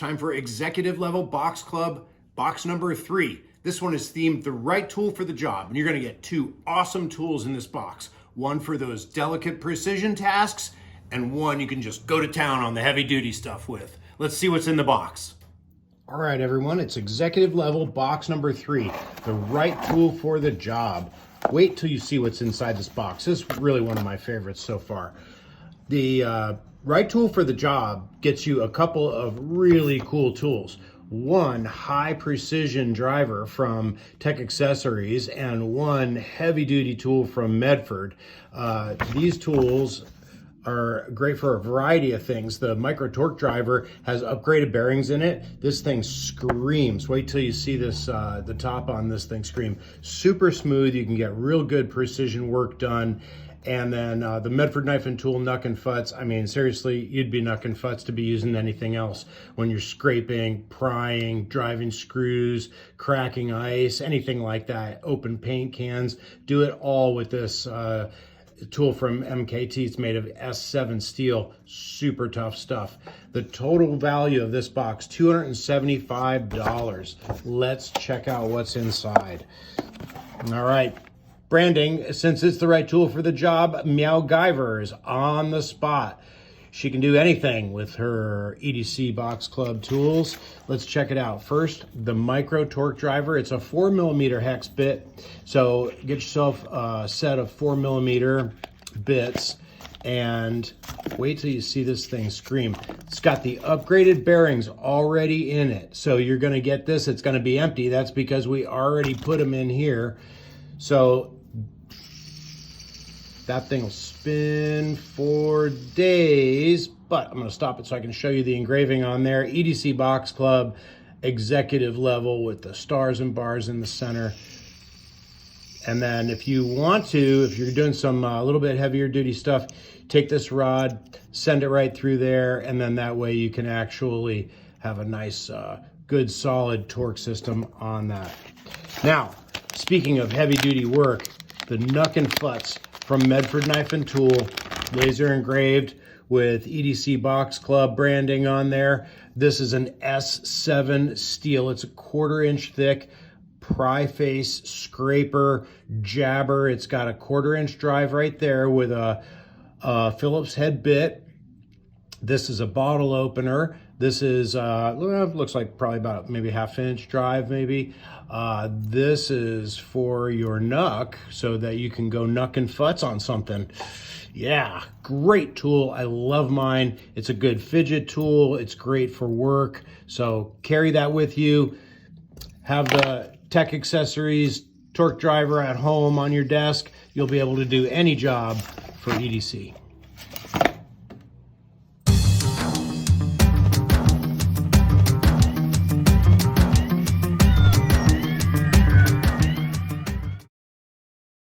time for executive level box club box number 3. This one is themed the right tool for the job, and you're going to get 2 awesome tools in this box. One for those delicate precision tasks, and one you can just go to town on the heavy duty stuff with. Let's see what's in the box. All right, everyone, it's executive level box number 3, the right tool for the job. Wait till you see what's inside this box. This is really one of my favorites so far. The right tool for the job gets you a couple of really cool tools. One high precision driver from Tec Accessories and one heavy duty tool from Medford. These tools are great for a variety of things. The Micro-Torq Driver has upgraded bearings in it. This thing screams. Wait till you see this, the top on this thing scream. Super smooth. You can get real good precision work done. And then the Medford knife and tool Knuckin Futz. I mean, seriously, you'd be Knuckin Futz to be using anything else when you're scraping, prying, driving screws, cracking ice, anything like that. Open paint cans. Do it all with this tool from MKT. It's made of S7 steel. Super tough stuff. The total value of this box, $275. Let's check out what's inside. All right. Branding, since it's the right tool for the job, MacGyver is on the spot. She can do anything with her EDC box club tools. Let's check it out. First, the Micro-Torq Driver. It's a 4mm hex bit. So get yourself a set of 4mm bits and wait till you see this thing scream. It's got the upgraded bearings already in it. So you're gonna get this, it's gonna be empty. That's because we already put them in here. So that thing will spin for days, but I'm gonna stop it so I can show you the engraving on there. EDC Box Club, executive level with the stars and bars in the center. And then if you want to, if you're doing some a little bit heavier duty stuff, take this rod, send it right through there, and then that way you can actually have a nice, good solid torque system on that. Now, speaking of heavy duty work, the Knuckin Futz from Medford Knife and Tool, laser engraved with EDC Box Club branding on there. This is an S7 steel. It's a 1/4 inch thick, pry face, scraper, jabber. It's got a 1/4 inch drive right there with a Phillips head bit. This is a bottle opener. This is, looks like probably about maybe 1/2 inch drive maybe. This is for your knuck so that you can go Knuckin Futz on something. Yeah, great tool. I love mine. It's a good fidget tool. It's great for work. So carry that with you. Have the Tec Accessories Torque Driver at home on your desk. You'll be able to do any job for EDC.